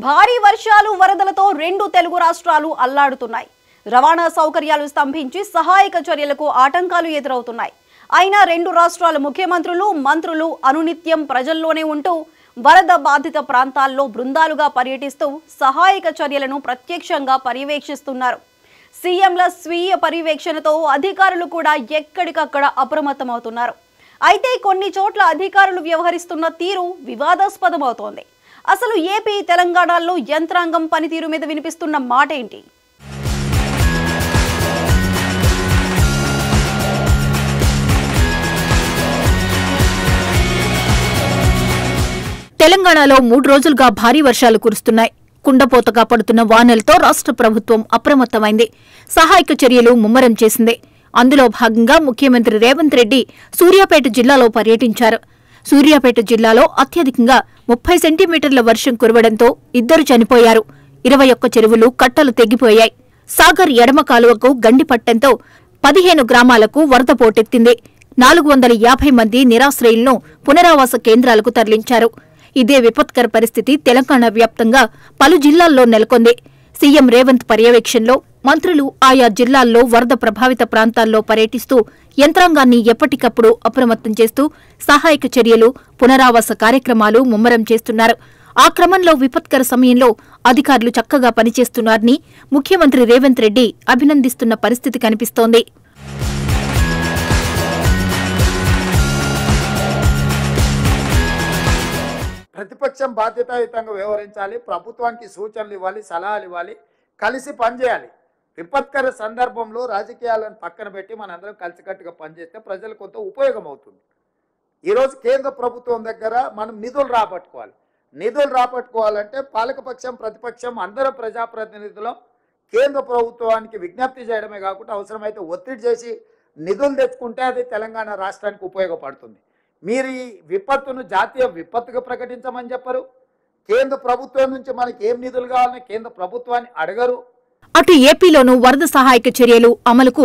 భారీ వర్షాలు వరదలతో రెండు తెలుగు రాష్ట్రాలు అల్లాడుతున్నాయి. రవాణా సౌకర్యాలు స్తంభించి సహాయక చర్యలకు ఆటంకాలు ఎదురవుతున్నాయి. అయినా రెండు రాష్ట్రాల ముఖ్యమంత్రులు, మంత్రులు అనునిత్యం ప్రజల్లోనే ఉంటూ వరద బాధిత ప్రాంతాల్లో బృందాలుగా పర్యటిస్తూ సహాయక చర్యలను ప్రత్యక్షంగా పర్యవేక్షిస్తున్నారు. సీఎంల స్వీయ పర్యవేక్షణతో అధికారులు కూడా ఎక్కడికక్కడ అప్రమత్తమవుతున్నారు. అయితే కొన్ని చోట్ల అధికారులు వ్యవహరిస్తున్న తీరు వివాదాస్పదమవుతోంది. అసలు ఏపీ, తెలంగాణలో యంత్రాంగం పనితీరు మీద వినిపిస్తున్న మాట ఏంటి? తెలంగాణలో 3 రోజులుగా భారీ వర్షాలు కురుస్తున్నాయి. కుండపోతగా పడుతున్న వానలతో రాష్ట్ర ప్రభుత్వం అప్రమత్తమైంది. సహాయక చర్యలు ముమ్మరం చేసింది. అందులో భాగంగా ముఖ్యమంత్రి రేవంత్ రెడ్డి సూర్యాపేట జిల్లాలో పర్యటించారు. సూర్యాపేట జిల్లాలో అత్యధికంగా 30 సెంటీమీటర్ల వర్షం కురవడంతో 2 చనిపోయారు. 21 చెరువులు కట్టలు తెగిపోయాయి. సాగర్ ఎడమ కాలువకు గండిపట్టంతో 15 గ్రామాలకు వరద పోటెత్తింది. 450 మంది నిరాశ్రయులను పునరావాస కేంద్రాలకు తరలించారు. ఇదే విపత్కర పరిస్థితి తెలంగాణ వ్యాప్తంగా పలు జిల్లాల్లో నెలకొంది. సీఎం రేవంత్ పర్యవేక్షణలో మంత్రులు ఆయా జిల్లాల్లో వరద ప్రభావిత ప్రాంతాల్లో పర్యటిస్తూ యంత్రాంగాన్ని ఎప్పటికప్పుడు అప్రమత్తం చేస్తూ సహాయక చర్యలు, పునరావాస కార్యక్రమాలు ముమ్మరం చేస్తున్నారు. ఆ క్రమంలో విపత్కర సమయంలో అధికారులు చక్కగా పనిచేస్తున్నారని ముఖ్యమంత్రి రేవంత్ రెడ్డి అభినందిస్తున్న పరిస్థితి కనిపిస్తోంది. ప్రతిపక్షం బాధ్యతాయుతంగా వ్యవహరించాలి, ప్రభుత్వానికి సూచనలు ఇవ్వాలి, సలహాలు ఇవ్వాలి, కలిసి పనిచేయాలి. విపత్కర సందర్భంలో రాజకీయాలను పక్కన పెట్టి మనందరం కలిసికట్టుగా పనిచేస్తే ప్రజలకు కొంత ఉపయోగం అవుతుంది. ఈరోజు కేంద్ర ప్రభుత్వం దగ్గర మనం నిధులు రాబట్టుకోవాలి. నిధులు రాబట్టుకోవాలంటే పాలకపక్షం, ప్రతిపక్షం అందరూ ప్రజాప్రతినిధులం కేంద్ర ప్రభుత్వానికి విజ్ఞప్తి చేయడమే కాకుండా అవసరమైతే ఒత్తిడి చేసి నిధులు తెచ్చుకుంటే అది తెలంగాణ రాష్ట్రానికి ఉపయోగపడుతుంది. మీరు ఈ విపత్తును జాతీయ విపత్తుగా ప్రకటించమని చెప్పరు. కేంద్ర ప్రభుత్వం నుంచి మనకి ఏం నిధులు కావాలని కేంద్ర ప్రభుత్వాన్ని అడగరు. అటు ఏపీలోనూ వరద సహాయక చర్యలు అమలుకు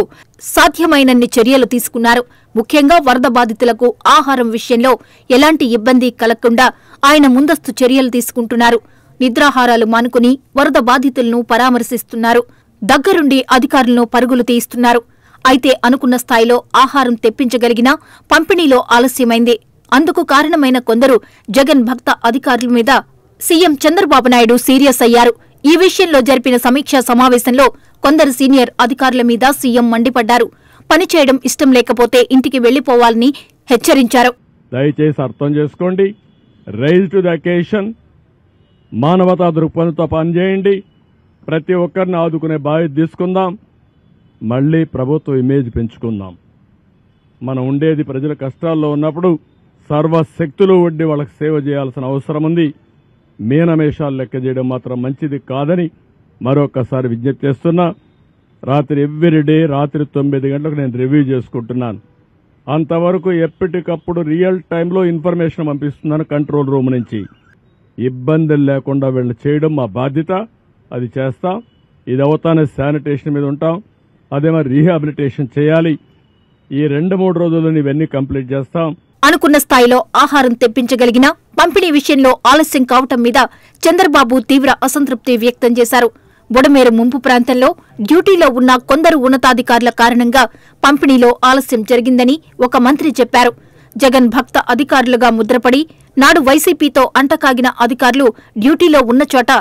సాధ్యమైనన్ని చర్యలు తీసుకున్నారు. ముఖ్యంగా వరద బాధితులకు ఆహారం విషయంలో ఎలాంటి ఇబ్బంది కలగకుండా ఆయన ముందస్తు చర్యలు తీసుకుంటున్నారు. నిద్రాహారాలు మానుకుని వరద బాధితులను పరామర్శిస్తున్నారు. దగ్గరుండి అధికారులను పరుగులు తీయిస్తున్నారు. అయితే అనుకున్న స్థాయిలో ఆహారం తెప్పించగలిగినా పంపిణీలో ఆలస్యమైంది. అందుకు కారణమైన కొందరు జగన్ భక్త అధికారుల మీద సీఎం చంద్రబాబు నాయుడు సీరియస్ అయ్యారు. ఈ విషయంలో జరిపిన సమీక్షా సమావేశంలో కొందరు సీనియర్ అధికారుల మీద సీఎం మండిపడ్డారు. పనిచేయడం ఇష్టం లేకపోతే ఇంటికి వెళ్లిపోవాలని హెచ్చరించారు. దయచేసి అర్థం చేసుకోండి. రైజ్ టు ది అకేషన్, మానవతా దృక్పథంతో పనిచేయండి. ప్రతి ఒక్కరిని ఆదుకునే బాధ్యత తీసుకుందాం. మళ్లీ ప్రభుత్వ ఇమేజ్ పెంచుకుందాం. మనం ఉండేది ప్రజల కష్టాల్లో ఉన్నప్పుడు సర్వశక్తులు ఒడ్డి వాళ్ళకి సేవ చేయాల్సిన అవసరం ఉంది. మీనమేషాలు లెక్క చేయడం మాత్రం మంచిది కాదని మరొకసారి విజ్ఞప్తి చేస్తున్నా. రాత్రి ఎవ్రీడే రాత్రి 9 గంటలకు నేను రివ్యూ చేసుకుంటున్నాను. అంతవరకు ఎప్పటికప్పుడు రియల్ టైంలో ఇన్ఫర్మేషన్ పంపిస్తున్నాను కంట్రోల్ రూమ్ నుంచి. ఇబ్బందులు లేకుండా వీళ్ళు చేయడం మా బాధ్యత. అది చేస్తాం. ఇది అవుతానే శానిటేషన్ మీద ఉంటాం. అదే మరి రీహాబిలిటేషన్ చేయాలి. ఈ 2-3 రోజుల్లో ఇవన్నీ కంప్లీట్ చేస్తాం. అనుకున్న స్థాయిలో ఆహారం తెప్పించగలిగినా పంపిణీ విషయంలో ఆలస్యం కావటం మీద చంద్రబాబు తీవ్ర అసంతృప్తి వ్యక్తం చేశారు. బుడమేరు ముంపు ప్రాంతంలో డ్యూటీలో ఉన్న కొందరు ఉన్నతాధికారుల కారణంగా పంపిణీలో ఆలస్యం జరిగిందని ఒక మంత్రి చెప్పారు. జగన్ భక్త అధికారులుగా ముద్రపడి నాడు వైసీపీతో అంటకాగిన అధికారులు డ్యూటీలో ఉన్న చోట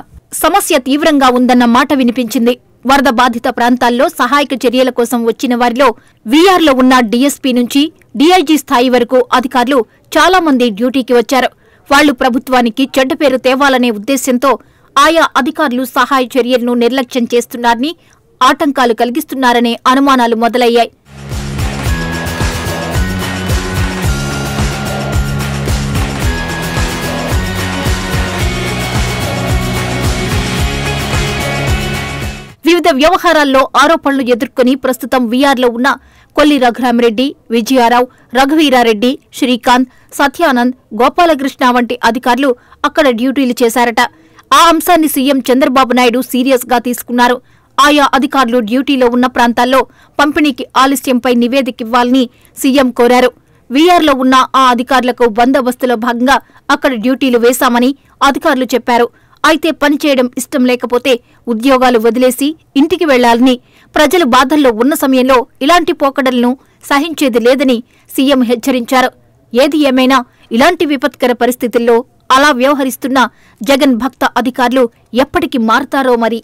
సమస్య తీవ్రంగా ఉందన్న మాట వినిపించింది. వరద బాధిత ప్రాంతాల్లో సహాయక చర్యల కోసం వచ్చిన వారిలో వీఆర్లో ఉన్న డీఎస్పీ నుంచి డీఐజీ స్థాయి వరకు అధికారులు చాలా మంది డ్యూటీకి వచ్చారు. వాళ్లు ప్రభుత్వానికి చెడ్డ పేరు తేవాలనే ఉద్దేశ్యంతో ఆయా అధికారులు సహాయ చర్యలను నిర్లక్ష్యం చేస్తున్నారని, ఆటంకాలు కలిగిస్తున్నారనే అనుమానాలు మొదలయ్యాయి. వివిధ వ్యవహారాల్లో ఆరోపణలు ఎదుర్కొని ప్రస్తుతం వీఆర్లో ఉన్న కొల్లి రఘురామిరెడ్డి, విజయారావు, రఘువీరారెడ్డి, శ్రీకాంత్, సత్యానంద్, గోపాలకృష్ణ వంటి అధికారులు అక్కడ డ్యూటీలు చేశారట. ఆ అంశాన్ని సీఎం చంద్రబాబు నాయుడు సీరియస్ గా తీసుకున్నారు. ఆయా అధికారులు డ్యూటీలో ఉన్న ప్రాంతాల్లో పంపిణీకి ఆలస్యంపై నివేదికివ్వాలని సీఎం కోరారు. వీఆర్లో ఉన్న ఆ అధికారులకు బందోబస్తులో భాగంగా అక్కడ డ్యూటీలు వేశామని అధికారులు చెప్పారు. అయితే పనిచేయడం ఇష్టం లేకపోతే ఉద్యోగాలు వదిలేసి ఇంటికి వెళ్లాలని, ప్రజలు బాధల్లో ఉన్న సమయంలో ఇలాంటి పోకడలను సహించేది లేదని సీఎం హెచ్చరించారు. ఏది ఏమైనా ఇలాంటి విపత్కర పరిస్థితుల్లో అలా వ్యవహరిస్తున్న జగన్ భక్త అధికారులు ఎప్పటికి మారతారో మరి.